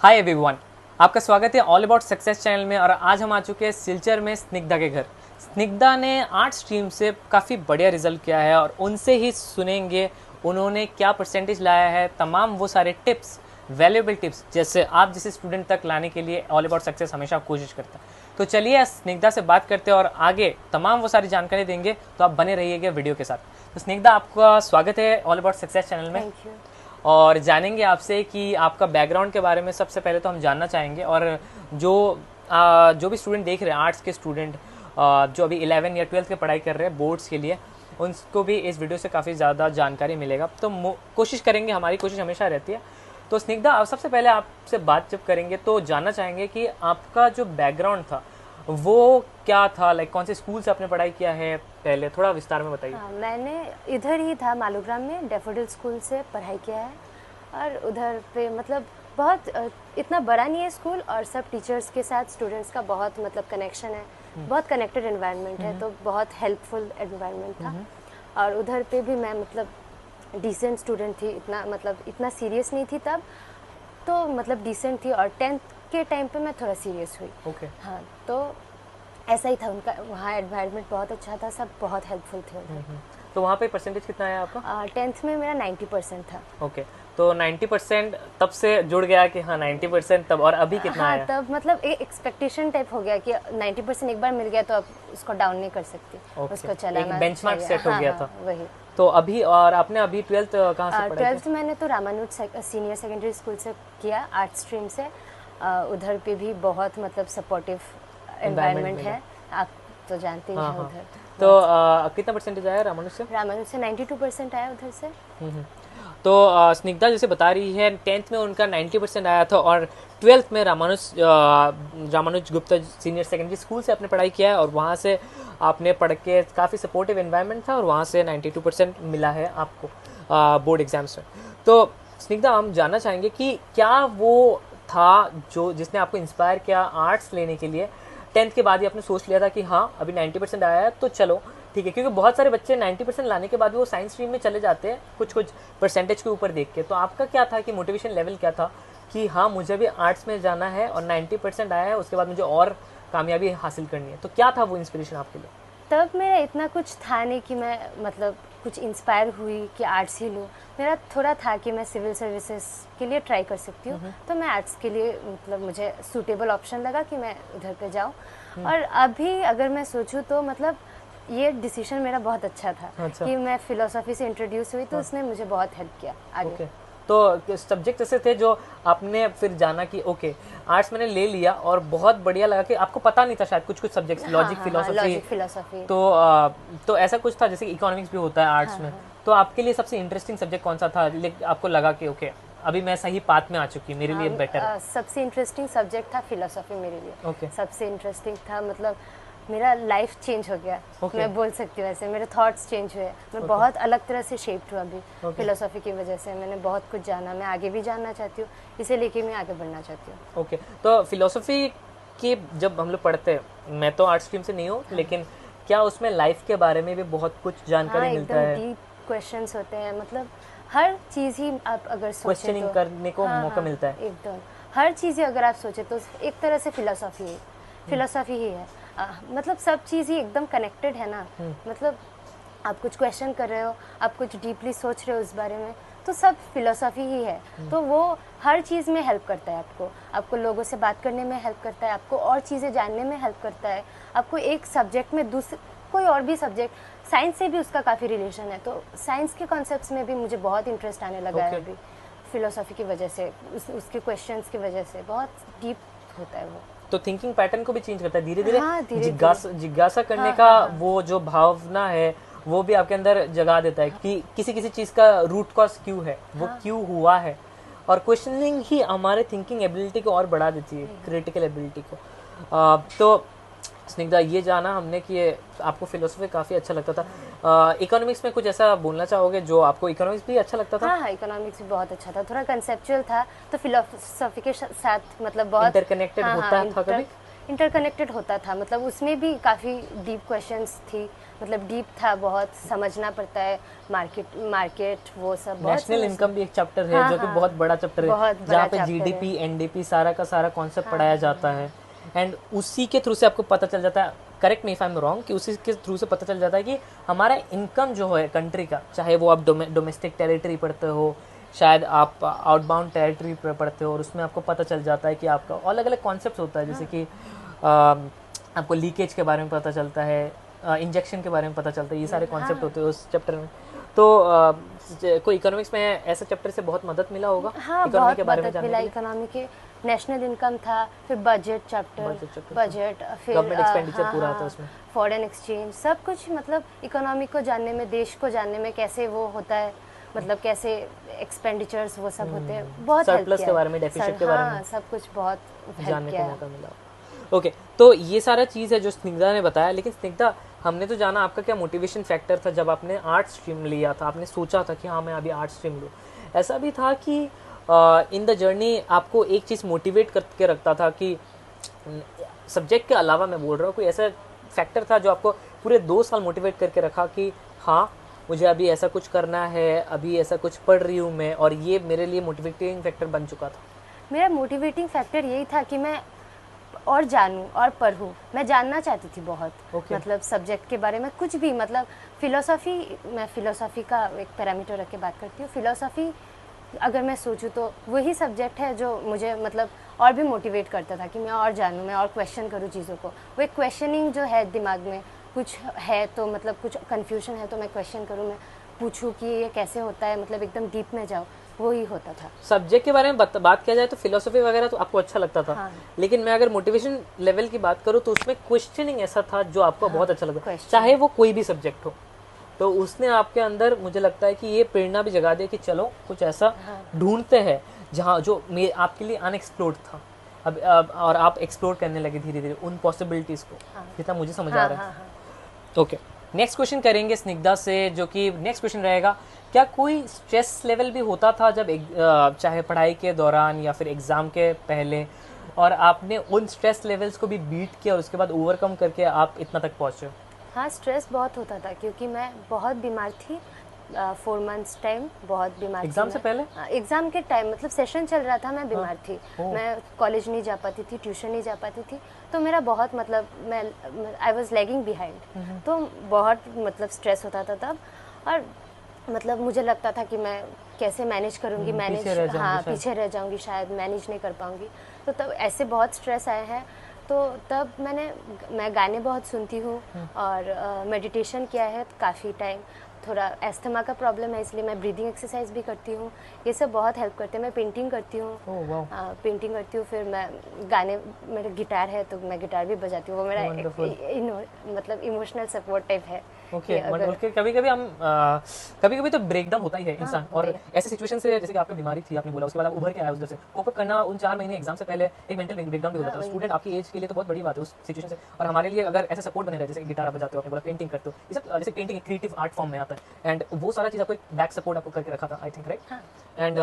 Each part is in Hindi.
हाय एवरीवन, आपका स्वागत है ऑल अबाउट सक्सेस चैनल में। और आज हम आ चुके हैं सिलचर में स्निग्धा के घर। स्निग्धा ने आर्ट स्ट्रीम से काफ़ी बढ़िया रिजल्ट किया है और उनसे ही सुनेंगे उन्होंने क्या परसेंटेज लाया है, तमाम वो सारे टिप्स, वैल्यूएबल टिप्स जैसे आप जैसे स्टूडेंट तक लाने के लिए ऑल अबाउट सक्सेस हमेशा कोशिश करता है। तो चलिए स्निग्धा से बात करते हैं और आगे तमाम वो सारी जानकारी देंगे, तो आप बने रहिएगा वीडियो के साथ। तो स्निग्धा, आपका स्वागत है ऑल अबाउट सक्सेस चैनल में। Thank you. और जानेंगे आपसे कि आपका बैकग्राउंड के बारे में सबसे पहले तो हम जानना चाहेंगे। और जो भी स्टूडेंट देख रहे हैं, आर्ट्स के स्टूडेंट जो अभी 11 या 12 की पढ़ाई कर रहे हैं बोर्ड्स के लिए, उनको भी इस वीडियो से काफ़ी ज़्यादा जानकारी मिलेगा। तो कोशिश करेंगे, हमारी कोशिश हमेशा रहती है। तो स्निग्धा, आप सबसे पहले आपसे बात जब करेंगे तो जानना चाहेंगे कि आपका जो बैकग्राउंड था वो क्या था, लाइक कौन से स्कूल से आपने पढ़ाई किया है, पहले थोड़ा विस्तार में बताइए। मैंने इधर ही था मालूग्राम में डैफोडिल स्कूल से पढ़ाई किया है। और उधर पे मतलब बहुत इतना बड़ा नहीं है स्कूल, और सब टीचर्स के साथ स्टूडेंट्स का बहुत मतलब कनेक्शन है, बहुत कनेक्टेड एनवायरनमेंट है, तो बहुत हेल्पफुल एनवायरनमेंट था। और उधर पे भी मैं मतलब डिसेंट स्टूडेंट थी, इतना सीरियस नहीं थी तब, तो मतलब डिसेंट थी। और 10th के टाइम पे मैं थोड़ा सीरियस हुई। ओके। हाँ, तो ऐसा ही था उनका, वहाँ एनवायरनमेंट बहुत अच्छा था, सब बहुत हेल्पफुल थे उधर। तो वहाँ पे परसेंटेज कितना आया आपका? 10th में मेरा 90% था। ओके, तो 90% तब से जुड़ गया कि हाँ 90% तब, और अभी कितना हाँ, आया? तब मतलब एक एक्सपेक्टेशन टाइप हो गया कि 90% एक बार मिल गया तो अब उसको डाउन नहीं कर सकती। ओके, उसको चलाना एक बेंचमार्क चाहिए। सेट हो गया था। वही। तो अभी, और आपने अभी 12th कहाँ से पढ़ाई 12th मैंने तो रामानुज सीनियर सेकेंडरी स्कूल से किया, आर्ट स्ट्रीम से। उधर पे भी बहुत मतलब सपोर्टिव एनवायरनमेंट है, आप तो जानते ही हैं। उधर तो कितना परसेंटेज आया रामानुज से? रामानुज से 92% आया उधर से। तो स्निग्धा जैसे बता रही है 10th में उनका 90% आया था और 12th में Ramanuj Gupta senior secondary school से आपने पढ़ाई किया है, और वहाँ से आपने पढ़ के काफ़ी सपोर्टिव एनवायरनमेंट था और वहाँ से 92% मिला है आपको बोर्ड एग्जाम्स में। तो स्निग्धा, हम जानना चाहेंगे कि क्या वो था जो जिसने आपको इंस्पायर किया आर्ट्स लेने के लिए? 10th के बाद ही आपने सोच लिया था कि हाँ अभी 90% आया है तो चलो ठीक है, क्योंकि बहुत सारे बच्चे 90% लाने के बाद भी वो साइंस स्ट्रीम में चले जाते हैं कुछ परसेंटेज के ऊपर देख के। तो आपका क्या था कि मोटिवेशन लेवल क्या था कि हाँ मुझे भी आर्ट्स में जाना है और 90% आया है, उसके बाद मुझे और कामयाबी हासिल करनी है? तो क्या था वो इंस्पिरेशन आपके लिए? तब मेरा इतना कुछ था नहीं कि मैं मतलब कुछ इंस्पायर हुई कि आर्ट्स ही लूँ। मेरा थोड़ा था कि मैं सिविल सर्विसेज के लिए ट्राई कर सकती हूँ, तो मैं आर्ट्स के लिए मतलब मुझे सूटेबल ऑप्शन लगा कि मैं उधर पे जाऊँ। और अभी अगर मैं सोचूं तो मतलब ये डिसीजन मेरा बहुत अच्छा था। कि मैं फिलोसॉफी से इंट्रोड्यूस हुई, तो उसने मुझे बहुत हेल्प किया आगे। तो सब्जेक्ट ऐसे थे जो आपने फिर जाना कि ओके आर्ट्स मैंने ले लिया और बहुत बढ़िया लगा कि आपको पता नहीं था शायद कुछ सब्जेक्ट्स, लॉजिक फिलोसॉफी, तो ऐसा कुछ था जैसे इकोनॉमिक्स भी होता है आर्ट्स में। तो आपके लिए सबसे इंटरेस्टिंग सब्जेक्ट कौन सा था, आपको लगा कि ओके अभी मैं सही पाथ में आ चुकी, मेरे लिए बेटर? सबसे इंटरेस्टिंग सब्जेक्ट था फिलोसॉफी मेरे लिए। सबसे इंटरेस्टिंग था, मतलब मेरा लाइफ चेंज हो गया। मैं बोल सकती हूँ ऐसे, मेरे थॉट्स चेंज हुए। मैं बहुत अलग तरह से शेप्ड हूँ अभी फिलोसॉफी की वजह से। मैंने बहुत कुछ जाना, मैं आगे भी जानना चाहती हूँ, इसे लेके मैं आगे बढ़ना चाहती हूँ। ओके, तो फिलोसॉफी की जब हम लोग पढ़ते हैं, मैं तो आर्ट स्ट्रीम से नहीं हूँ, लेकिन क्या उसमें लाइफ के बारे में भी बहुत कुछ जानकारी मिलता है? डीप क्वेश्चंस होते हैं, मतलब हर चीज़ ही आप अगर सोचें क्वेश्चनिंग करने को मौका मिलता है। एकदम हर चीज़ ही अगर आप सोचें तो एक तरह से फिलोसॉफी ही है। मतलब सब चीज़ ही एकदम कनेक्टेड है ना। मतलब आप कुछ क्वेश्चन कर रहे हो, आप कुछ डीपली सोच रहे हो उस बारे में, तो सब फिलोसॉफी ही है। तो वो हर चीज़ में हेल्प करता है आपको लोगों से बात करने में हेल्प करता है, आपको और चीज़ें जानने में हेल्प करता है, आपको एक सब्जेक्ट में कोई और भी सब्जेक्ट, साइंस से भी उसका काफ़ी रिलेशन है। तो साइंस के कॉन्सेप्ट्स में भी मुझे बहुत इंटरेस्ट आने लगा है अभी, फिलोसॉफी की वजह से, उसके क्वेश्चंस की वजह से। बहुत डीप होता है वो। तो थिंकिंग पैटर्न को भी चेंज करता है धीरे धीरे। जिज्ञासा करने का वो जो भावना है वो भी आपके अंदर जगा देता है कि किसी चीज का रूट कॉज क्यों है, वो क्यों हुआ है। और क्वेश्चनिंग ही हमारे थिंकिंग एबिलिटी को और बढ़ा देती है, क्रिटिकल एबिलिटी को। तो स्निग्धा, ये जाना हमने कि आपको फिलोसफी काफ़ी अच्छा लगता था। इकोनॉमिक्स में कुछ ऐसा बोलना चाहोगे जो आपको इकोनॉमिक्स भी अच्छा लगता था? हाँ, इकोनॉमिक्स भी बहुत अच्छा था, थोड़ा कंसेप्चुअल था, तो फिलोसफी के साथ मतलब बहुत इंटरकनेक्टेड होता था कभी? इंटरकनेक्टेड होता था, मतलब उसमें भी काफ़ी डीप क्वेश्चंस थी, मतलब डीप था, बहुत समझना पड़ता है मार्केट वो सब। बहुत नेशनल इनकम भी एक चैप्टर है हाँ, जो कि हाँ, बहुत बड़ा चैप्टर बहुत है, बड़ा जहाँ पे chapter जीडीपी है। एनडीपी सारा का सारा कॉन्सेप्ट पढ़ाया जाता है। एंड उसी के थ्रू से आपको पता चल जाता है, correct me if I am wrong, कि उसी के थ्रू से पता चल जाता है कि हमारा इनकम जो है कंट्री का, चाहे वो आप डोमेस्टिक टेरिटरी पढ़ते हो, शायद आप आउटबाउंड टेरिटरी पढ़ते हो, और उसमें आपको पता चल जाता है कि आपका अलग अलग कॉन्सेप्ट होता है, जैसे कि आपको लीकेज के बारे में पता चलता है, इंजेक्शन के बारे में पता चलता है, ये सारे कॉन्सेप्ट होते हैं उस चैप्टर में। तो कोई इकोनॉमिक्स में ऐसा चैप्टर से बहुत मदद मिला होगा हाँ, इकोनॉमी बहुत के बारे में मदद जानने मिला के लिए? इकोनॉमी के। नेशनल इनकम था, फिर बजट चैप्टर, बजट, फिर गवर्नमेंट एक्सपेंडिचर पूरा आता है उसमें। फॉरेन एक्सचेंज, सब कुछ, मतलब इकोनॉमी को जानने में, देश को जानने में कैसे वो होता है, मतलब कैसे एक्सपेंडिचर्स वो सब होते हैं, बहुत हेल्प सरप्लस किया के है। बारे में, डेफिसिट के बारे में हाँ, सब कुछ बहुत हेल्प जानने किया को है। मौका मिला। ओके, तो ये सारा चीज़ है जो स्निग्धा ने बताया, लेकिन स्निग्धा, हमने तो जाना आपका क्या मोटिवेशन फैक्टर था जब आपने आर्ट स्ट्रीम लिया था, आपने सोचा था कि हाँ मैं अभी आर्ट स्ट्रीम लूँ। ऐसा भी था कि इन द जर्नी आपको एक चीज़ मोटिवेट करके रखता था कि सब्जेक्ट के अलावा, मैं बोल रहा हूँ, कोई ऐसा फैक्टर था जो आपको पूरे 2 साल मोटिवेट करके रखा कि हाँ मुझे अभी ऐसा कुछ करना है, अभी ऐसा कुछ पढ़ रही हूँ मैं, और ये मेरे लिए मोटिवेटिंग फैक्टर बन चुका था? मेरा मोटिवेटिंग फैक्टर यही था कि मैं और जानूं और पढ़ूं। मैं जानना चाहती थी बहुत, Okay. मतलब सब्जेक्ट के बारे में कुछ भी, मतलब फिलोसॉफी, मैं फिलोसॉफी का एक पैरामीटर रख के बात करती हूँ। फिलोसॉफी अगर मैं सोचूं तो वही सब्जेक्ट है जो मुझे मतलब और भी मोटिवेट करता था कि मैं और जानूं, मैं और क्वेश्चन करूं चीज़ों को। वो एक क्वेश्चनिंग जो है दिमाग में, कुछ है तो मतलब कुछ कन्फ्यूजन है तो मैं क्वेश्चन करूँ, मैं पूछूँ कि ये कैसे होता है, मतलब एकदम डीप में जाऊँ, वही होता था। सब्जेक्ट के बारे में बात किया जाए तो फिलोसफी वगैरह तो आपको अच्छा लगता था। हाँ। लेकिन मैं अगर मोटिवेशन लेवल की बात करूँ तो उसमें क्वेश्चनिंग ऐसा था जो आपको बहुत अच्छा लगता, question। चाहे वो कोई भी सब्जेक्ट हो। तो उसने आपके अंदर, मुझे लगता है कि ये प्रेरणा भी जगा दी कि चलो कुछ ऐसा ढूंढते हैं जहाँ जो आपके लिए अनएक्सप्लोर्ड था। अब और आप एक्सप्लोर करने लगे धीरे धीरे उन पॉसिबिलिटीज को, जितना मुझे समझ आ रहा है। ओके, नेक्स्ट क्वेश्चन करेंगे स्निग्धा से, जो कि नेक्स्ट क्वेश्चन रहेगा, क्या कोई स्ट्रेस लेवल भी होता था जब चाहे पढ़ाई के दौरान या फिर एग्ज़ाम के पहले, और आपने उन स्ट्रेस लेवल्स को भी बीट किया और उसके बाद ओवरकम करके आप इतना तक पहुँचे? हाँ, स्ट्रेस बहुत होता था क्योंकि मैं बहुत बीमार थी। 4 मंथ्स टाइम बहुत बीमार थी। एग्ज़ाम से पहले? एग्ज़ाम के टाइम, मतलब सेशन चल रहा था, मैं बीमार थी। मैं कॉलेज नहीं जा पाती थी, ट्यूशन नहीं जा पाती थी, तो मेरा बहुत, मतलब मैं आई वॉज लैगिंग बिहाइंड, तो बहुत मतलब स्ट्रेस होता था तब। और मतलब मुझे लगता था कि मैं कैसे मैनेज करूँगी, पीछे रह जाऊँगी, शायद मैनेज नहीं कर पाऊँगी। तो तब ऐसे बहुत स्ट्रेस आए हैं। तो तब मैं गाने बहुत सुनती हूँ और मेडिटेशन किया है काफ़ी टाइम। थोड़ा एस्थमा का प्रॉब्लम है, इसलिए मैं ब्रीदिंग एक्सरसाइज भी करती हूँ, ये सब बहुत हेल्प करते हैं। मैं पेंटिंग करती हूँ। पेंटिंग करती हूँ, फिर मैं गाने, मेरा गिटार है तो मैं गिटार भी बजाती हूँ। वो मेरा मतलब इमोशनल सपोर्ट टाइप है। ओके, कभी कभी हम कभी कभी तो ब्रेकडाउन होता ही है इंसान, और ऐसे सिचुएशन से, जैसे कि आपकी बीमारी थी, आपने बोला, उसके बाद आप उभर के आए उधर से, कोप अप करना उन 4 महीने एग्जाम से पहले एक मेंटल ब्रेकडाउन भी हो जाता है। स्टूडेंट आपकी एज के लिए तो बहुत बड़ी बात है उस सिचुएशन से, और हमारे लिए अगर ऐसा सपोर्ट बने रहे, जैसे गिटार आप बजाते हो, आपने बोला पेंटिंग करते हो, ये सब, जैसे पेंटिंग एक क्रिएटिव आर्ट फॉर्म में आता है, एंड वो सारा चीज आपको एक बैक सपोर्ट आपको करके रखा था, आई थिंक, राइट? एंड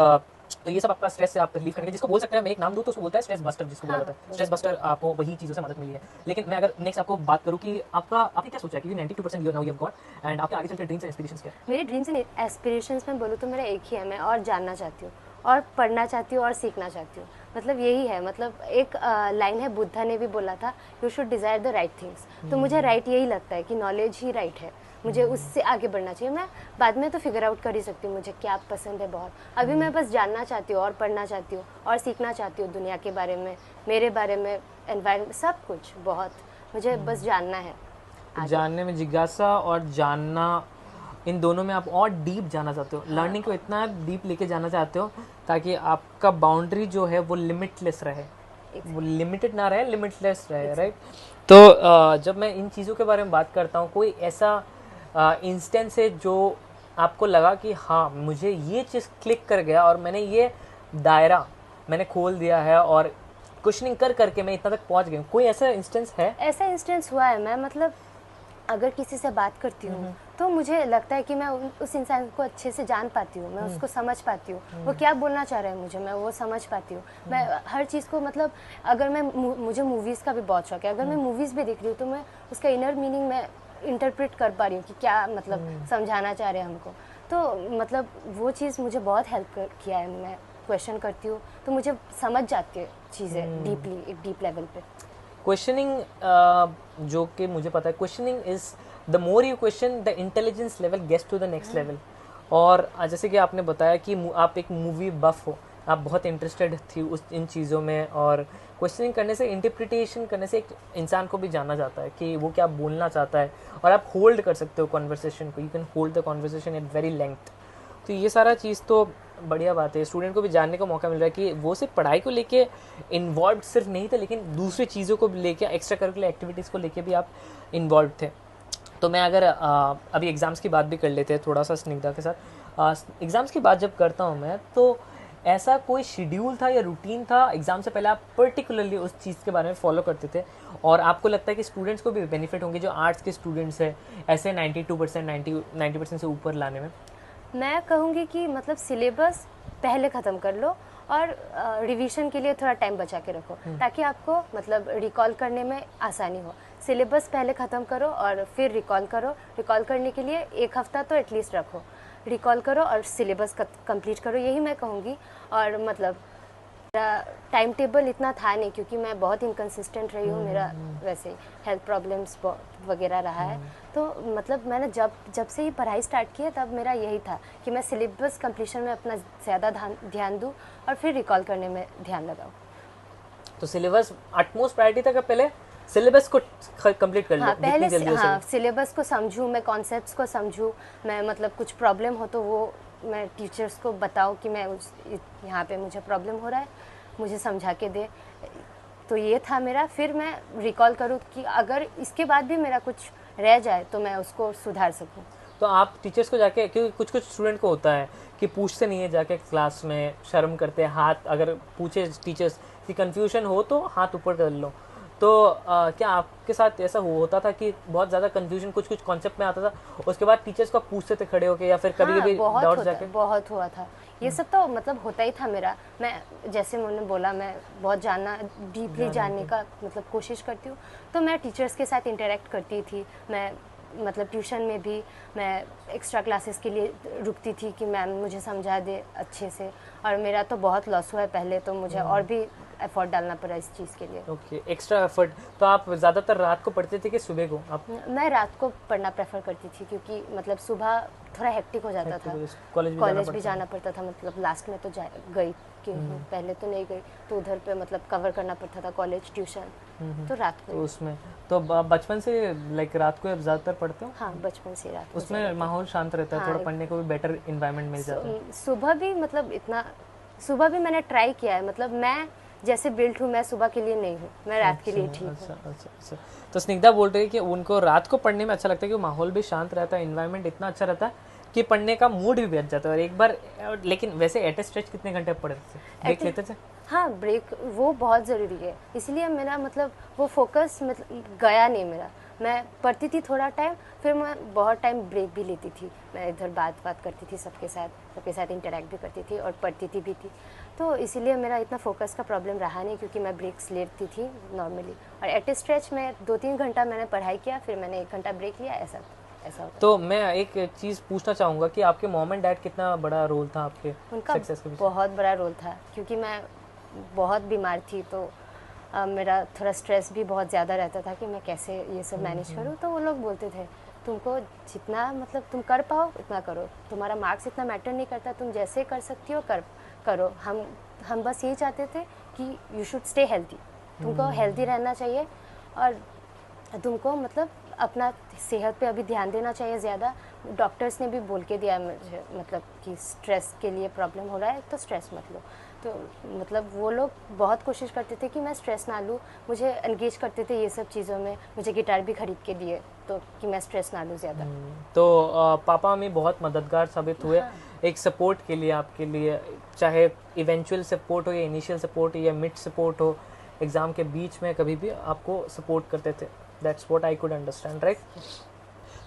तो ये सब आपका स्ट्रेस से आप रिलीफ करने, जिसको बोल सकते हैं, मैं एक नाम दूं तो उसको बोलता है स्ट्रेस बस्टर, जिसको बोला जाता है स्ट्रेस बस्टर। आपको वही चीज़ों से मदद मिली है। लेकिन मैं अगर नेक्स्ट आपको बात करूं कि आपने क्या सोचा है कि 92% you now you have got, and आपके आगे चलकर ड्रीम्स एंड एस्पिरेशंस क्या है? मेरे ड्रीम्स एंड एस्पिरेशंस में बोलूँ तो मेरा एक ही है, मैं और जानना चाहती हूँ और पढ़ना चाहती हूँ और सीखना चाहती हूँ, मतलब यही है। मतलब एक लाइन है, बुद्धा ने भी बोला था, you should desire the right things. तो मुझे राइट यही लगता है कि नॉलेज ही राइट है, मुझे उससे आगे बढ़ना चाहिए। मैं बाद में तो फिगर आउट कर ही सकती हूँ मुझे क्या पसंद है बहुत। अभी मैं बस जानना चाहती हूँ और पढ़ना चाहती हूँ और सीखना चाहती हूँ, दुनिया के बारे में, मेरे बारे में, एनवायरनमेंट, सब कुछ बहुत मुझे बस जानना है। जानने में जिज्ञासा और जानना, इन दोनों में आप और डीप जाना चाहते हो, लर्निंग को इतना डीप लेके जाना चाहते हो ताकि आपका बाउंड्री जो है वो लिमिटलेस रहे, वो लिमिटेड ना रहे, लिमिटलेस रहे, राइट? तो जब मैं इन चीज़ों के बारे में बात करता हूँ, कोई ऐसा इंस्टेंस है जो आपको लगा कि हाँ मुझे ये चीज़ क्लिक कर गया और मैंने ये दायरा मैंने खोल दिया है और क्वेश्चनिंग कर करके मैं इतना तक पहुँच गई हूँ, कोई ऐसा इंस्टेंस है? ऐसा इंस्टेंस हुआ है, मैं मतलब अगर किसी से बात करती हूँ तो मुझे लगता है कि मैं उस इंसान को अच्छे से जान पाती हूँ, मैं उसको समझ पाती हूँ, वो क्या बोलना चाह रहा है मुझे, मैं वो समझ पाती हूँ। मैं हर चीज़ को मतलब अगर मैं मुझे मूवीज़ का भी बहुत शौक है, अगर मैं मूवीज़ भी देख रही हूँ तो मैं उसका इनर मीनिंग मैं इंटरप्रेट कर पा रही हूँ कि क्या मतलब समझाना चाह रहे हैं हमको। तो मतलब वो चीज़ मुझे बहुत हेल्प किया है। मैं क्वेश्चन करती हूँ तो मुझे समझ जाती है चीज़ें डीपली, एक डीप लेवल पे। क्वेश्चनिंग जो कि मुझे पता है, questioning is the more you question the intelligence level gets to the next level. और जैसे कि आपने बताया कि आप एक मूवी बफ हो, आप बहुत इंटरेस्टेड थी उस इन चीज़ों में, और क्वेश्चनिंग करने से, इंटरप्रिटेशन करने से एक इंसान को भी जाना जाता है कि वो क्या बोलना चाहता है, और आप होल्ड कर सकते हो कॉन्वर्सेशन को, you can hold the conversation at very length. तो ये सारा चीज़ तो बढ़िया बात है, स्टूडेंट को भी जानने का मौका मिल रहा है कि वो सिर्फ पढ़ाई को लेके इन्वॉल्व सिर्फ नहीं थे, लेकिन दूसरी चीज़ों को लेके, एक्स्ट्रा करिकुलर एक्टिविटीज़ को लेके भी आप इन्वॉल्व थे। तो मैं अगर अभी एग्ज़ाम्स की बात भी कर लेते हैं थोड़ा सा स्निग्धा के साथ। एग्ज़ाम्स की बात जब करता हूँ मैं, तो ऐसा कोई शेड्यूल था या रूटीन था एग्ज़ाम से पहले आप पर्टिकुलरली उस चीज़ के बारे में फॉलो करते थे, और आपको लगता है कि स्टूडेंट्स को भी बेनिफिट होंगे जो आर्ट्स के स्टूडेंट्स हैं ऐसे 92% 90% से ऊपर लाने में? मैं कहूँगी कि मतलब सिलेबस पहले ख़त्म कर लो और रिवीजन के लिए थोड़ा टाइम बचा के रखो, ताकि आपको मतलब रिकॉल करने में आसानी हो। सिलेबस पहले ख़त्म करो और फिर रिकॉल करो। रिकॉल करने के लिए 1 हफ्ता तो एटलीस्ट रखो, रिकॉल करो और सिलेबस कंप्लीट करो, यही मैं कहूँगी। और मतलब मेरा टाइम टेबल इतना था नहीं, क्योंकि मैं बहुत इनकन्सिस्टेंट रही हूँ, मेरा वैसे हेल्थ प्रॉब्लम्स वगैरह रहा है। तो मतलब मैंने जब से ही पढ़ाई स्टार्ट की है तब मेरा यही था कि मैं सिलेबस कंप्लीशन में अपना ज़्यादा ध्यान दूँ और फिर रिकॉल करने में ध्यान लगाऊँ। तो सिलेबस अटमोस्ट प्रायोरिटी था कि पहले सिलेबस को कंप्लीट कर लो, हाँ, जितनी पहले जल्दी हो हाँ, सके। सिलेबस को समझूँ, मैं कॉन्सेप्ट्स को समझूँ, मैं मतलब कुछ प्रॉब्लम हो तो वो मैं टीचर्स को बताऊँ कि मैं यहाँ पे मुझे प्रॉब्लम हो रहा है, मुझे समझा के दे। तो ये था मेरा। फिर मैं रिकॉल करूँ कि अगर इसके बाद भी मेरा कुछ रह जाए तो मैं उसको सुधार सकूँ। तो आप टीचर्स को जाके, क्योंकि कुछ कुछ स्टूडेंट को होता है कि पूछते नहीं है जाके क्लास में, शर्म करते हैं, हाथ अगर पूछे टीचर्स कि कंफ्यूजन हो तो हाथ ऊपर कर लो। तो क्या आपके साथ ऐसा होता था कि बहुत ज़्यादा कंफ्यूजन कुछ कुछ कॉन्सेप्ट में आता था, उसके बाद टीचर्स को पूछते थे खड़े होके, या फिर कभी हाँ, कभी डाउट जाके? बहुत हुआ था ये सब, तो मतलब होता ही था मेरा। मैं जैसे मैंने बोला, मैं बहुत जानना, डीपली जानने का मतलब कोशिश करती हूँ, तो मैं टीचर्स के साथ इंटरेक्ट करती थी। मैं मतलब ट्यूशन में भी मैं एक्स्ट्रा क्लासेस के लिए रुकती थी कि मैम मुझे समझा दे अच्छे से। और मेरा तो बहुत लॉस हुआ है पहले, तो मुझे और भी एफर्ट डालना पड़ा इस चीज़ के लिए। Okay, extra effort. तो आप ज़्यादातर रात को पढ़ते थे कि सुबह को? आप मैं रात को पढ़ना प्रेफर करती थी, क्योंकि मतलब सुबह थोड़ा हेक्टिक हो जाता था, कॉलेज भी जाना पड़ता था। मतलब लास्ट में तो गई कि पहले तो नहीं गई, तो उधर पे मतलब कवर करना पड़ता था, कॉलेज, ट्यूशन। तो रात को तो उसमें तो बचपन से लाइक रात को आप ज़्यादातर पढ़ते हो? हाँ, बचपन से रात को उसमें माहौल शांत रहता है, हाँ, थोड़ा पढ़ने को भी बेटर इन्वायरमेंट मिल जाता है। सुबह भी मतलब इतना, सुबह भी मैंने ट्राई किया है। मतलब मैं जैसे बिल्ट हूँ, मैं सुबह के लिए नहीं हूँ, मैं रात के लिए ठीक हूँ। अच्छा। तो स्निग्धा बोल रही है कि उनको रात को पढ़ने में अच्छा लगता है, कि माहौल भी शांत रहता है, इन्वायरमेंट इतना अच्छा रहता है कि पढ़ने का मूड भी बच जाता है। और एक बार, लेकिन वैसे एट ए स्ट्रेच कितने घंटे पढ़ते थे, ब्रेक लेते थे? हाँ, ब्रेक वो बहुत ज़रूरी है, इसलिए मेरा मतलब वो फोकस मतलब गया नहीं मेरा। मैं पढ़ती थी थोड़ा टाइम, फिर मैं बहुत टाइम ब्रेक भी लेती थी। मैं इधर बात करती थी सबके साथ इंटरेक्ट भी करती थी और पढ़ती थी भी थी। तो इसीलिए मेरा इतना फोकस का प्रॉब्लम रहा नहीं, क्योंकि मैं ब्रेक्स लेती थी नॉर्मली। और एट ए स्ट्रेच में 2-3 घंटा मैंने पढ़ाई किया, फिर मैंने 1 घंटा ब्रेक लिया, ऐसा होता। तो मैं एक चीज़ पूछना चाहूँगा कि आपके मॉम एंड डैड कितना बड़ा रोल था आपके सक्सेस के पीछे? बहुत बड़ा रोल था, क्योंकि मैं बहुत बीमार थी, तो मेरा थोड़ा स्ट्रेस भी बहुत ज़्यादा रहता था कि मैं कैसे ये सब मैनेज करूँ। तो वो लोग बोलते थे, तुमको जितना मतलब तुम कर पाओ उतना करो, तुम्हारा मार्क्स इतना मैटर नहीं करता, तुम जैसे कर सकती हो करो। हम बस यही चाहते थे कि यू शुड स्टे हेल्दी, तुमको हेल्दी रहना चाहिए, और तुमको मतलब अपना सेहत पे अभी ध्यान देना चाहिए ज़्यादा। डॉक्टर्स ने भी बोल के दिया मुझे, मतलब कि स्ट्रेस के लिए प्रॉब्लम हो रहा है तो स्ट्रेस मत लो। तो मतलब वो लोग बहुत कोशिश करते थे कि मैं स्ट्रेस ना लूँ, मुझे एंगेज करते थे ये सब चीज़ों में। मुझे गिटार भी खरीद के दिए, तो कि मैं स्ट्रेस ना लूँ ज़्यादा। तो पापा मम्मी बहुत मददगार साबित हुए एक सपोर्ट के लिए आपके लिए, चाहे इवेंचुअल सपोर्ट हो या इनिशियल सपोर्ट या मिड सपोर्ट हो, एग्ज़ाम के बीच में कभी भी आपको सपोर्ट करते थे। That's what I could understand, right?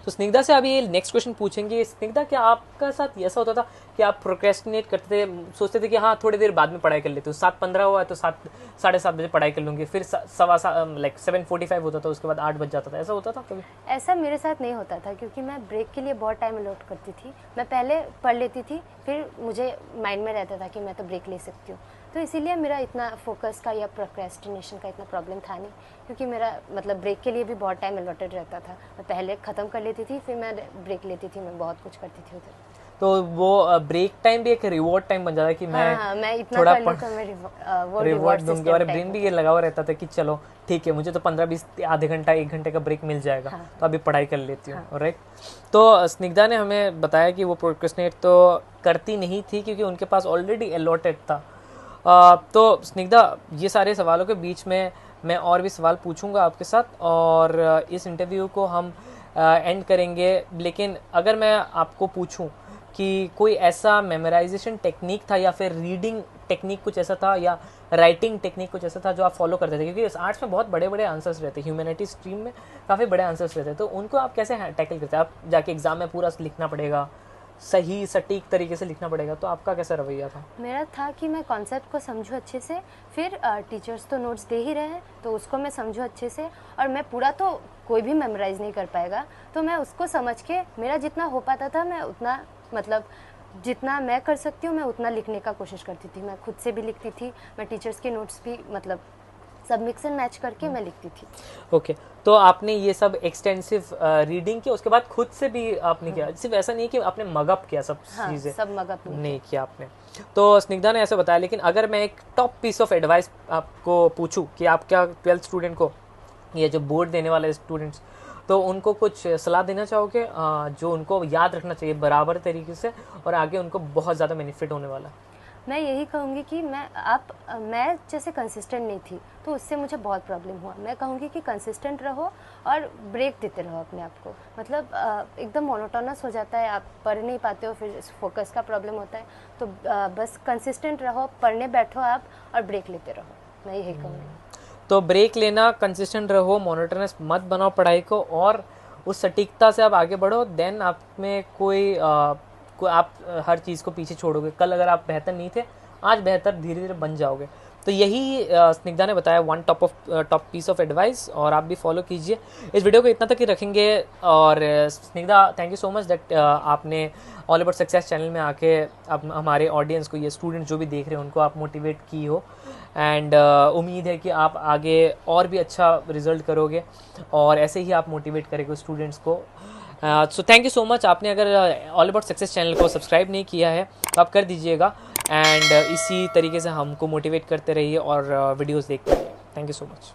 तो स्निग्धा से अभी नेक्स्ट क्वेश्चन पूछेंगे। स्निग्धा, क्या आपका साथ ऐसा होता था कि आप प्रोक्रेस्टिनेट करते थे, सोचते थे कि हाँ थोड़ी देर बाद में पढ़ाई कर लेते हो, 7:15 हुआ तो 7:30 बजे पढ़ाई कर लूँगी, फिर 7:45 होता था, उसके बाद 8 बज जाता था, ऐसा होता था कभी? ऐसा मेरे साथ नहीं होता था, क्योंकि मैं ब्रेक के लिए बहुत टाइम अलॉट करती थी। मैं पहले पढ़ लेती थी, फिर मुझे माइंड में रहता था कि मैं तो ब्रेक ले सकती हूँ, तो इसीलिए मेरा इतना फोकस का या प्रोक्रेस्टिनेशन का इतना प्रॉब्लम था नहीं, क्योंकि मेरा मतलब ब्रेक के लिए भी बहुत टाइम अलॉटेड रहता था। मैं पहले ख़त्म कर लेती थी, फिर मैं ब्रेक लेती थी, मैं बहुत कुछ करती थी उधर। तो वो ब्रेक टाइम भी एक रिवॉर्ड टाइम बन जाता है कि मैं इतना थोड़ा कर लूँ तो मैं वो रिवॉर्ड दूंगी, और ब्रेन भी ये लगा हुआ रहता था कि चलो ठीक है, मुझे तो 15-20 आधे घंटा 1 घंटे का ब्रेक मिल जाएगा, तो अभी पढ़ाई कर लेती हूँ। राइट। तो स्निग्धा ने हमें बताया कि वो प्रोक्रेस्टिनेट तो करती नहीं थी क्योंकि उनके पास ऑलरेडी अलॉटेड था। तो स्निग्धा, ये सारे सवालों के बीच में मैं और भी सवाल पूछूंगा आपके साथ, और इस इंटरव्यू को हम एंड करेंगे। लेकिन अगर मैं आपको पूछूं कि कोई ऐसा मेमोराइजेशन टेक्निक था या फिर रीडिंग टेक्निक कुछ ऐसा था, या राइटिंग टेक्निक कुछ ऐसा था जो आप फॉलो करते थे, क्योंकि आर्ट्स में बहुत बड़े बड़े आंसर्स रहते हैं, ह्यूमैनिटी स्ट्रीम में काफ़ी बड़े आंसर्स रहते हैं, तो उनको आप कैसे टैकल करते हैं? आप जाके एग्जाम में पूरा लिखना पड़ेगा, सही सटीक तरीके से लिखना पड़ेगा, तो आपका कैसा रवैया था? मेरा था कि मैं कॉन्सेप्ट को समझूँ अच्छे से, फिर टीचर्स तो नोट्स दे ही रहे हैं तो उसको मैं समझूँ अच्छे से, और मैं पूरा तो कोई भी मेमोराइज नहीं कर पाएगा, तो मैं उसको समझ के मेरा जितना हो पाता था मैं उतना, मतलब जितना मैं कर सकती हूँ मैं उतना लिखने का कोशिश करती थी। मैं खुद से भी लिखती थी, मैं टीचर्स के नोट्स भी मतलब सब मिक्स एंड मैच करके मैं लिखती थी। ओके। तो आपने ये सब एक्सटेंसिव रीडिंग किया, उसके बाद खुद से भी आपने किया, सिर्फ ऐसा नहीं कि आपने मगअप किया सब चीज़ें? सब मगअप नहीं किया आपने। तो स्निग्धा ने ऐसे बताया। लेकिन अगर मैं एक टॉप पीस ऑफ एडवाइस आपको पूछूं कि आप क्या 12th स्टूडेंट को, ये जो बोर्ड देने वाले स्टूडेंट्स, तो उनको कुछ सलाह देना चाहोगे जो उनको याद रखना चाहिए बराबर तरीके से, और आगे उनको बहुत ज़्यादा बेनिफिट होने वाला है? मैं यही कहूँगी कि मैं जैसे कंसिस्टेंट नहीं थी तो उससे मुझे बहुत प्रॉब्लम हुआ। मैं कहूँगी कि कंसिस्टेंट रहो और ब्रेक देते रहो अपने आप को। मतलब एकदम मोनोटोनस हो जाता है, आप पढ़ नहीं पाते हो, फिर फोकस का प्रॉब्लम होता है। तो बस कंसिस्टेंट रहो, पढ़ने बैठो आप और ब्रेक लेते रहो, मैं यही कहूँगी। तो ब्रेक लेना, कंसिस्टेंट रहो, मोनोटोनस मत बनाओ पढ़ाई को, और उस सटीकता से आप आगे बढ़ो। देन आप में कोई आप हर चीज़ को पीछे छोड़ोगे। कल अगर आप बेहतर नहीं थे, आज बेहतर धीरे धीरे बन जाओगे। तो यही स्निग्धा ने बताया, one top piece of advice, और आप भी फॉलो कीजिए। इस वीडियो को इतना तक ही रखेंगे। और Snigdha, thank you so much that आपने ऑल अबाउट सक्सेस चैनल में आके आप हमारे ऑडियंस को, ये स्टूडेंट जो भी देख रहे हैं उनको आप मोटिवेट की हो। एंड उम्मीद है कि आप आगे और भी अच्छा रिजल्ट करोगे, और ऐसे ही आप मोटिवेट करेंगे स्टूडेंट्स को। So thank you so much. आपने अगर ऑल अबाउट सक्सेस चैनल को सब्सक्राइब नहीं किया है तो आप कर दीजिएगा, एंड इसी तरीके से हमको मोटिवेट करते रहिए और वीडियोस देखते रहिए। Thank you so much.